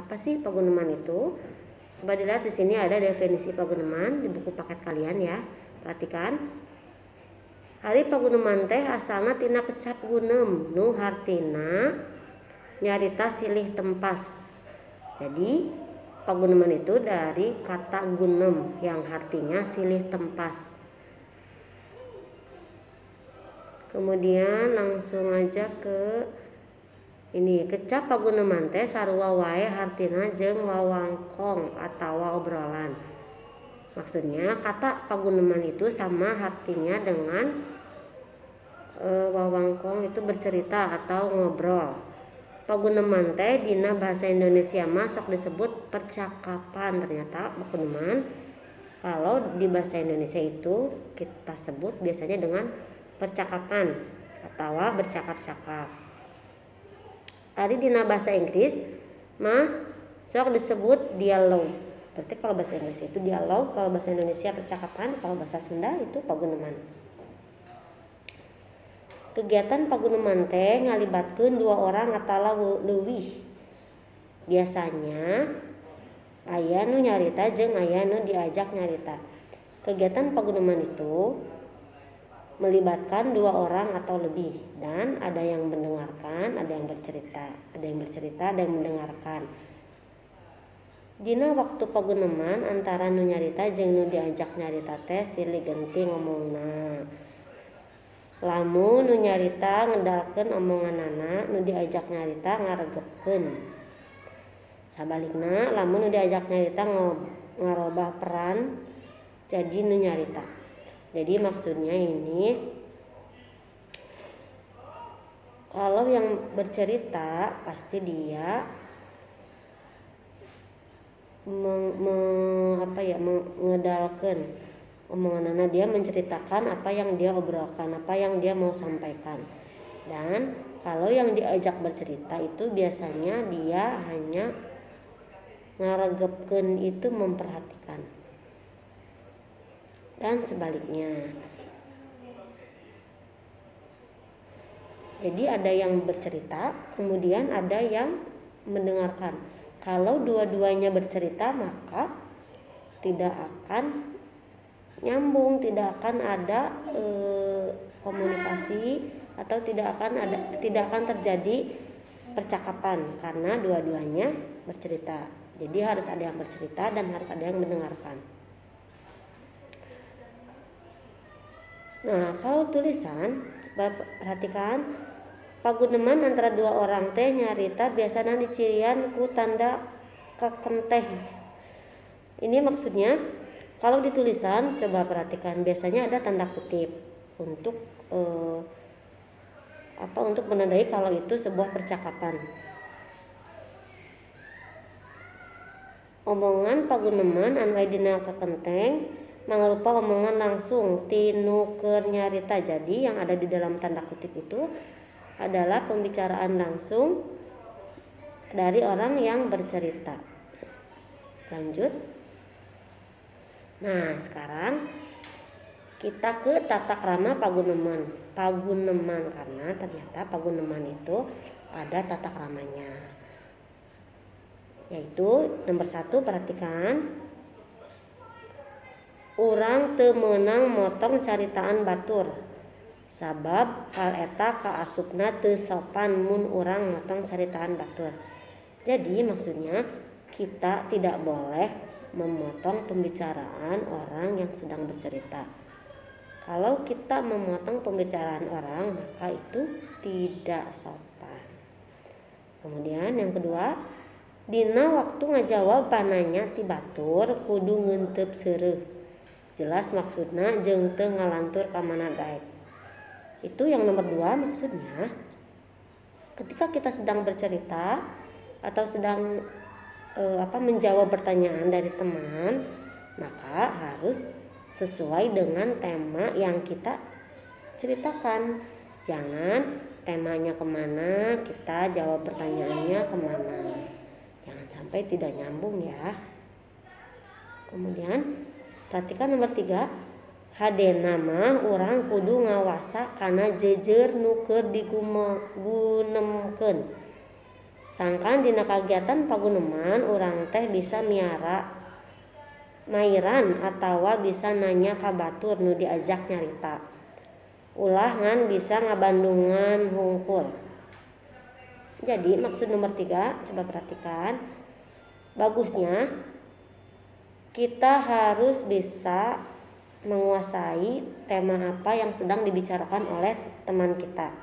Apa sih paguneman itu? Coba dilihat di sini ada definisi paguneman di buku paket kalian ya. Perhatikan. Ari paguneman teh asalna tina kecap gunem nu hartina nyarita silih tempas. Jadi paguneman itu dari kata gunem yang artinya silih tempas. Kemudian langsung aja ke ini, kecap paguneman teh sarua wae hartina jeung wawangkong atawa obrolan. Maksudnya kata paguneman itu sama artinya dengan wawangkong itu bercerita atau ngobrol. Paguneman teh dina bahasa Indonesia mah sok disebut percakapan. Ternyata paguneman kalau di bahasa Indonesia itu kita sebut biasanya dengan percakapan atau bercakap-cakap. Ari dina bahasa Inggris mah sok disebut dialog. Berarti kalau bahasa Inggris itu dialog, kalau bahasa Indonesia percakapan, kalau bahasa Sunda itu paguneman. Kegiatan paguneman teh ngalibatkeun dua orang atawa leuwih. Biasanya aya nu nyarita jeung aya nu diajak nyarita. Kegiatan paguneman itu melibatkan dua orang atau lebih, dan ada yang mendengarkan, ada yang bercerita, ada yang mendengarkan. Dina waktu paguneman antara nu nyarita jeung nu diajak nyarita teh silih genti ngomongna. Lamun nu nyarita ngedalkeun omonganana, nu diajak nyarita ngaregepkeun. Sabalikna, lamun nu diajak nyarita ngarobah peran jadi nu nyarita. Jadi maksudnya ini, kalau yang bercerita pasti dia mengedalkan omonganana, dia menceritakan apa yang dia obrolkan, apa yang dia mau sampaikan. Dan kalau yang diajak bercerita itu biasanya dia hanya ngaregepkeun, itu memperhatikan. Dan sebaliknya. Jadi ada yang bercerita, kemudian ada yang mendengarkan. Kalau dua-duanya bercerita maka tidak akan nyambung, tidak akan ada komunikasi atau tidak akan terjadi percakapan karena dua-duanya bercerita. Jadi harus ada yang bercerita dan harus ada yang mendengarkan. Nah, kalau tulisan, perhatikan, paguneman antara dua orang teh nyarita biasanya dicirian ku tanda kakenteh. Ini maksudnya kalau di tulisan coba perhatikan, biasanya ada tanda kutip untuk untuk menandai kalau itu sebuah percakapan. Omongan paguneman anu aya dina kakenteng mangrupa omongan langsung tinu keur nyarita. Jadi yang ada di dalam tanda kutip itu adalah pembicaraan langsung dari orang yang bercerita. Lanjut. Nah, sekarang kita ke tata krama paguneman. Paguneman karena ternyata paguneman itu ada tata kramanya. Yaitu nomor 1, perhatikan. Urang teu meunang motong caritaan batur. Sabab hal eta kaasupna teu sopan mun urang motong caritaan batur. Jadi maksudnya kita tidak boleh memotong pembicaraan orang yang sedang bercerita. Kalau kita memotong pembicaraan orang maka itu tidak sopan. Kemudian yang kedua, dina waktu ngajawab pananya ti batur kudu ngeunteub seureut. Jelas maksudna jeung teu ngalantur ka mana daek. Itu yang nomor 2, maksudnya ketika kita sedang bercerita atau sedang menjawab pertanyaan dari teman, maka harus sesuai dengan tema yang kita ceritakan. Jangan temanya kemana, kita jawab pertanyaannya kemana. Jangan sampai tidak nyambung ya. Kemudian perhatikan nomor 3, hadena mah urang kudu ngawasa kana jejer nu keur digunemkeun. Sangkan dina kagiatan paguneman urang teh bisa miara mairan atawa bisa nanya ka batur nu diajak nyarita. Ulah ngan bisa ngabandungan hungkul. Jadi maksud nomor 3, coba perhatikan. Bagusnya kita harus bisa menguasai tema apa yang sedang dibicarakan oleh teman kita.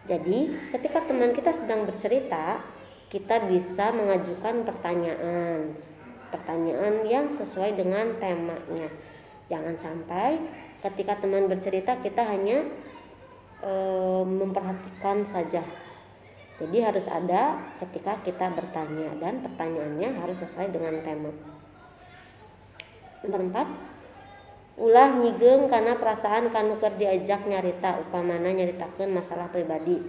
Jadi ketika teman kita sedang bercerita, kita bisa mengajukan pertanyaan yang sesuai dengan temanya. Jangan sampai ketika teman bercerita kita hanya memperhatikan saja. Jadi harus ada ketika kita bertanya dan pertanyaannya harus sesuai dengan tema. Nomor 4, ulah nyigeng karena perasaan kanu keur diajak nyarita, upamana nyaritakeun masalah pribadi.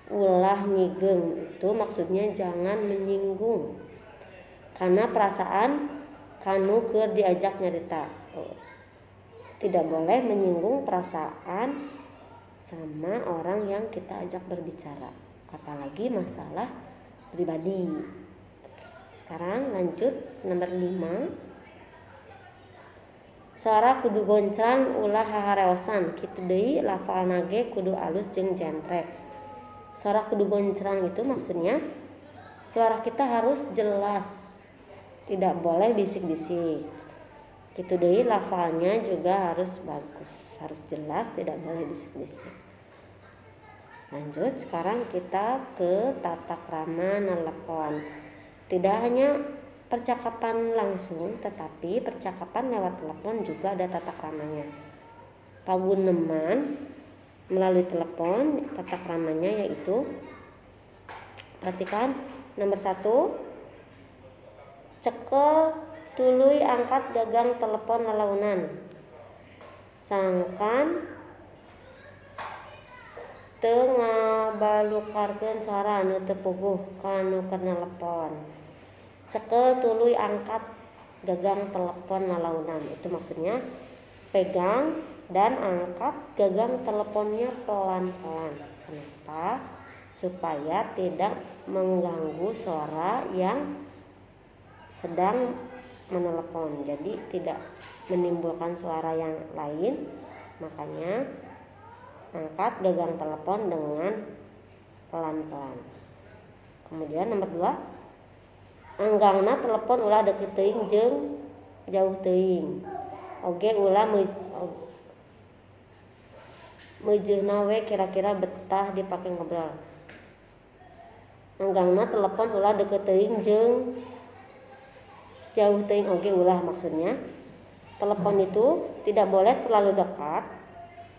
Ulah nyigeng itu maksudnya jangan menyinggung karena perasaan kanu keur diajak nyarita. Tidak boleh menyinggung perasaan sama orang yang kita ajak berbicara, apalagi masalah pribadi. Sekarang lanjut nomor 5. Suara kudu goncang ulah hahareosan, kitu deui lafalna ge kudu alus jeung jentrek. Suara kudu goncang itu maksudnya suara kita harus jelas, tidak boleh bisik-bisik. Kitu deui lafalnya juga harus bagus, harus jelas, tidak boleh bisik-bisik. Lanjut, sekarang kita ke tata krama nelepon. Tidak hanya percakapan langsung, tetapi percakapan lewat telepon juga ada tata kramanya. Paguneman melalui telepon, tata kramanya yaitu, perhatikan nomor 1, cekel tuluy angkat gagang telepon lalaunan. Sangkan teu ngabalukarkeun suara anu teu puguh kanu keur nelepon. Cekel tuluy angkat gagang telepon lalaunan. Itu maksudnya pegang dan angkat gagang teleponnya pelan-pelan. Kenapa? Supaya tidak mengganggu suara yang sedang menelepon. Jadi tidak menimbulkan suara yang lain. Makanya angkat gagang telepon dengan pelan-pelan. Kemudian nomor 2, anggangna telepon ulah deukeut teuing jeung jauh teuing. Oge ulah meujeuhna we kira-kira betah dipake ngobrol. Anggangna telepon ulah deukeut teuing jeung jauh teuing, oge ulah maksudnya telepon itu tidak boleh terlalu dekat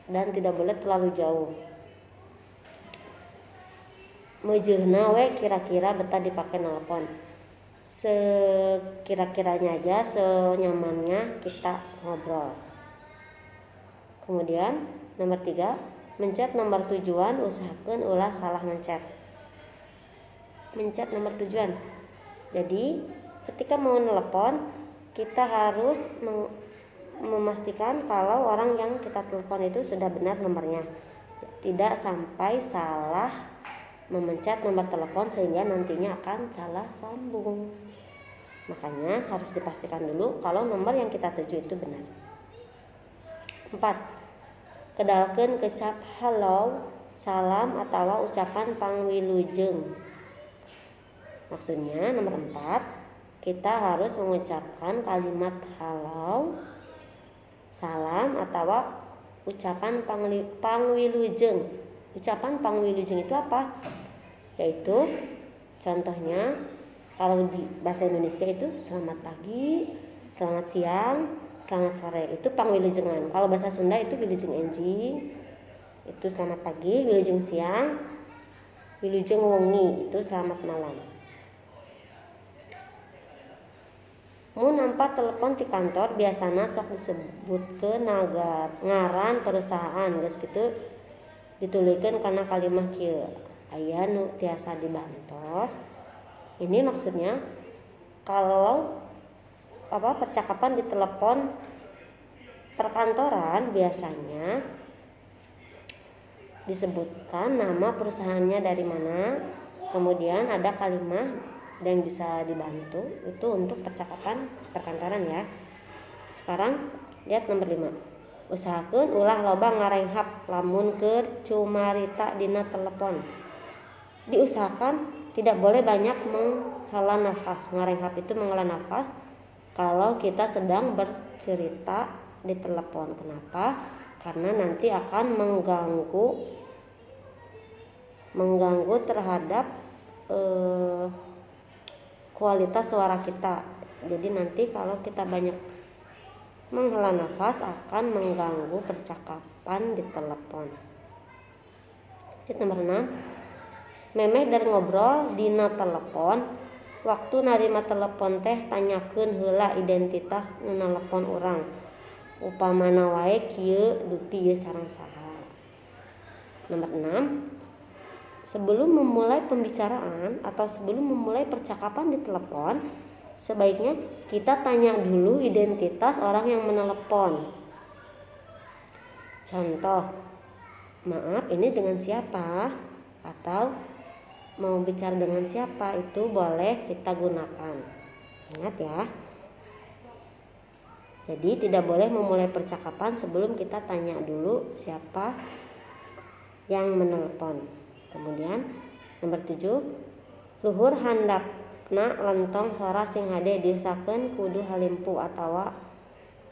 dan tidak boleh terlalu jauh. Meujeuhna we kira-kira betah dipake nelpon. Sekira-kiranya aja, senyamannya kita ngobrol. Kemudian nomor 3, mencet nomor tujuan, usahakeun ulah salah mencet. Mencet nomor tujuan. Jadi ketika mau nelpon, kita harus memastikan kalau orang yang kita telepon itu sudah benar nomornya. Tidak sampai salah memencet nomor telepon sehingga nantinya akan salah sambung. Makanya harus dipastikan dulu kalau nomor yang kita tuju itu benar. 4, kedalkeun kecap halo, salam atawa ucapan pangwilujeng. Maksudnya nomor 4, kita harus mengucapkan kalimat halo, salam atawa ucapan pangwilujeng. Ucapan pangwilujeng itu apa? Yaitu contohnya kalau di bahasa Indonesia itu selamat pagi, selamat siang, selamat sore, itu pangwilujengan. Kalau bahasa Sunda itu wilujeng enjing, itu selamat pagi, wilujeng siang, wilujeng wengi, itu selamat malam. Mun nampak telepon di kantor biasana sok disebutkeun ngaran perusahaan, geus kitu ditulikeun kana kalimah kieu. Aya nu tiasa dibantos. Ini maksudnya kalau percakapan di telepon perkantoran biasanya disebutkan nama perusahaannya dari mana, Kemudian ada kalimat yang bisa dibantu itu untuk percakapan perkantoran ya. Sekarang lihat nomor 5. Usahakeun ulah loba ngarenghap lamun keur cumarita dina telepon. Diusahakan tidak boleh banyak menghela nafas. Ngarenghap itu menghela nafas kalau kita sedang bercerita di telepon. Kenapa? Karena nanti akan mengganggu terhadap kualitas suara kita. Jadi nanti kalau kita banyak menghela nafas akan mengganggu percakapan di telepon. Nomor 6. Memeh dan ngobrol dina telepon. Waktu narima telepon teh tanyakeun heula identitas nu nelepon urang. Upamana wae kieu dupi ieu sareng saha. Nomor 6. Sebelum memulai pembicaraan atau sebelum memulai percakapan di telepon, sebaiknya kita tanya dulu identitas orang yang menelepon. Contoh, maaf ini dengan siapa? Atau mau bicara dengan siapa, itu boleh kita gunakan. Ingat ya. Jadi tidak boleh memulai percakapan sebelum kita tanya dulu siapa yang menelepon. Kemudian nomor 7, luhur handapna lentong sora sing hade diusahakeun kudu halimpu atawa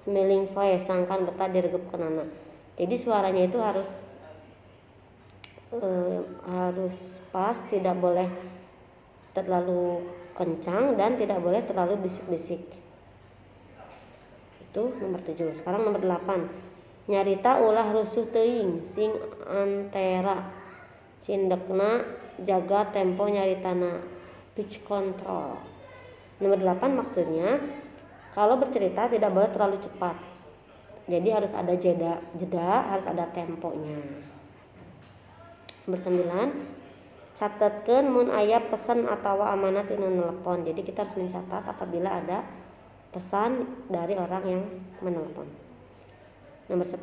smiling voice sangkan betah diregepkeunana. Jadi suaranya itu harus pas, tidak boleh terlalu kencang dan tidak boleh terlalu bisik-bisik. Itu nomor 7. Sekarang nomor 8. Nyarita ulah rusuh teuing sing antera cindekna jaga tempo nyaritana, pitch control. Nomor 8 maksudnya kalau bercerita tidak boleh terlalu cepat. Jadi harus ada jeda, harus ada temponya. Nomor 9, catatkeun mun aya pesan atawa amanat anu nelepon. Jadi kita harus mencatat apabila ada pesan dari orang yang menelepon. Nomor 10,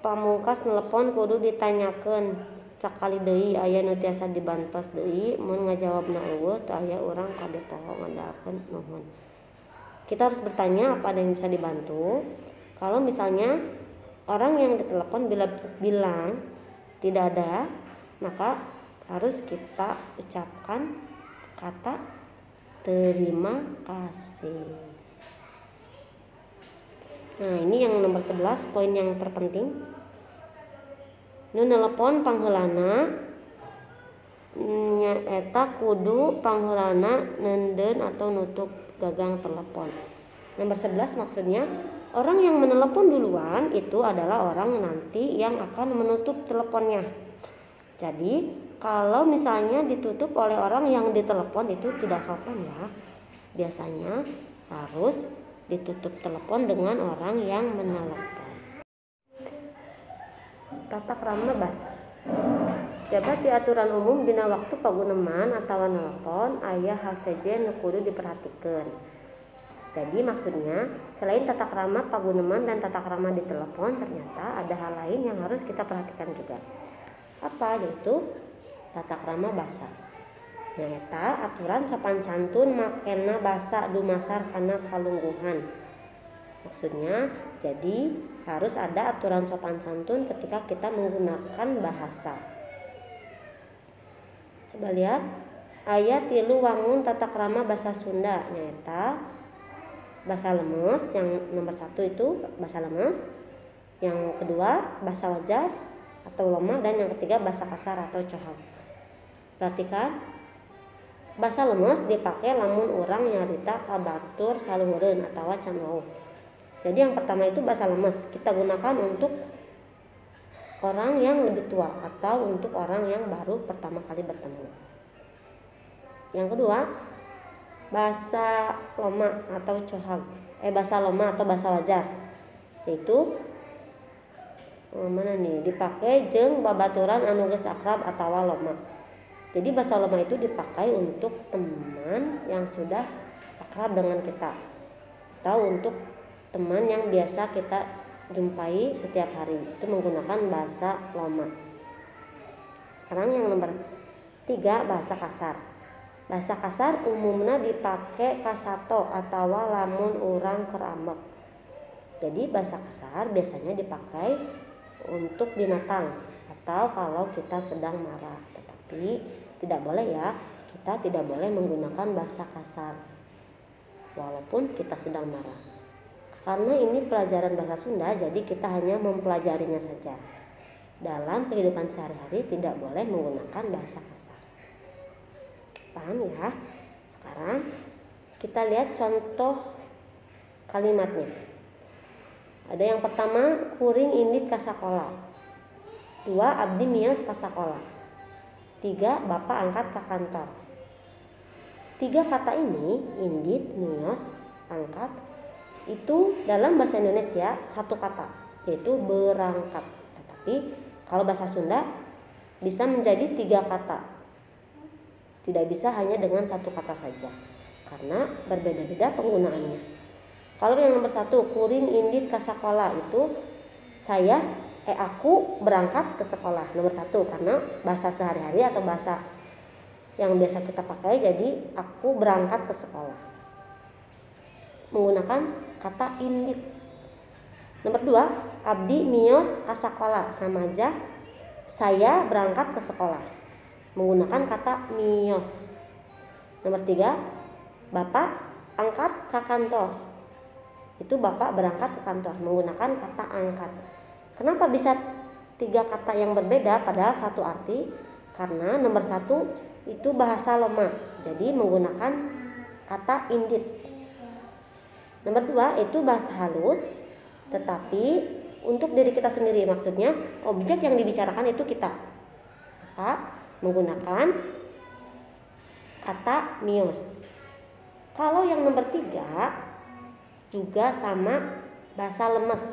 pamungkas nelepon kudu ditanyakeun cakali deui aya nu tiasa dibantos deui, mun ngajawabna eueuh teu aya urang kade poho ngandalkeun nuhun. Kita harus bertanya apa ada yang bisa dibantu. Kalau misalnya orang yang ditelepon bilang tidak ada, maka harus kita ucapkan kata terima kasih. Nah, ini yang nomor 11, poin yang terpenting. Nu nelepon pangheulana nyaeta kudu pangheulana neundeun atau nutup gagang telepon. Nomor 11 maksudnya orang yang menelepon duluan itu adalah orang nanti yang akan menutup teleponnya. Jadi kalau misalnya ditutup oleh orang yang ditelepon itu tidak sopan ya. Biasanya harus ditutup telepon dengan orang yang menelepon. Tata krama basa. Jabat di aturan umum dina waktu paguneman atawa nelepon aya hal saja nu kudu diperhatikeun. Jadi maksudnya selain tata krama paguneman dan tata krama di telepon, ternyata ada hal lain yang harus kita perhatikan juga. Apa? Yaitu tata krama basa. Nyaeta aturan sopan santun makena basa dumasar kana kalungguhan. Maksudnya jadi harus ada aturan sopan santun ketika kita menggunakan bahasa. Coba lihat ayat 3 wangun tata krama bahasa Sunda. Nyaeta bahasa lemes, yang nomor 1 itu bahasa lemes, yang kedua bahasa wajar atau loma, dan yang ketiga bahasa kasar atau cohak. Perhatikan, bahasa lemes dipakai lamun urang nyarita ka batur saluhureun atawa can wauh. Jadi yang pertama itu bahasa lemes kita gunakan untuk orang yang lebih tua atau untuk orang yang baru pertama kali bertemu. Yang kedua bahasa loma atau cohag, bahasa loma atau bahasa wajar, yaitu dipakai jeung babaturan anu geus akrab atawa loma. Jadi bahasa loma itu dipakai untuk teman yang sudah akrab dengan kita atau untuk teman yang biasa kita jumpai setiap hari, itu menggunakan bahasa loma. Sekarang yang nomor 3, bahasa kasar. Bahasa kasar umumnya dipakai kasato atau lamun urang kerambek. Jadi bahasa kasar biasanya dipakai untuk binatang atau kalau kita sedang marah. Tetapi tidak boleh ya, kita tidak boleh menggunakan bahasa kasar walaupun kita sedang marah. Karena ini pelajaran bahasa Sunda, jadi kita hanya mempelajarinya saja. Dalam kehidupan sehari-hari tidak boleh menggunakan bahasa kasar. Paham ya? Sekarang kita lihat contoh kalimatnya. Ada yang pertama, kuring indit ka sakola. 2, abdi miyos ka sakola. 3, bapak angkat ke kantor. 3 kata ini, indit, miyos, angkat, itu dalam bahasa Indonesia satu kata, yaitu berangkat. Tetapi kalau bahasa Sunda bisa menjadi 3 kata. Tidak bisa hanya dengan satu kata saja, karena berbeda-beda penggunaannya. Kalau yang nomor 1, kuring indit ka sakola, itu aku berangkat ke sekolah. Nomor 1 karena bahasa sehari-hari atau bahasa yang biasa kita pakai, jadi aku berangkat ke sekolah menggunakan kata indit. Nomor 2, abdi miyos ka sakola, sama aja saya berangkat ke sekolah menggunakan kata miyos. Nomor 3, bapak angkat ke kantor, itu bapak berangkat ke kantor menggunakan kata angkat. Kenapa bisa 3 kata yang berbeda padahal satu arti? Karena nomor 1 itu bahasa Loma, jadi menggunakan kata indit. Nomor 2 itu bahasa halus, tetapi untuk diri kita sendiri, maksudnya objek yang dibicarakan itu kita, maka menggunakan kata miyos. Kalau yang nomor 3 juga sama bahasa lemes,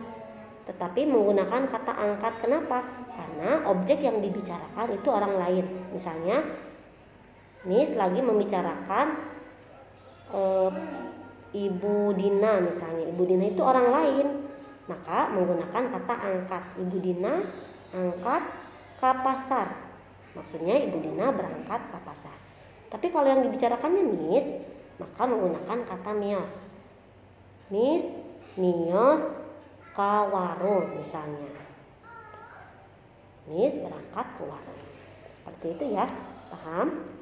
tetapi menggunakan kata angkat. Kenapa? Karena objek yang dibicarakan itu orang lain. Misalnya Nis lagi membicarakan Ibu Dina, misalnya Ibu Dina itu orang lain, maka menggunakan kata angkat. Ibu Dina angkat ke pasar, maksudnya Ibu Dina berangkat ke pasar. Tapi kalau yang dibicarakannya Nis, maka menggunakan kata miyos. Nis miyos ke warung, misalnya Nis berangkat ke warung. Seperti itu ya, paham?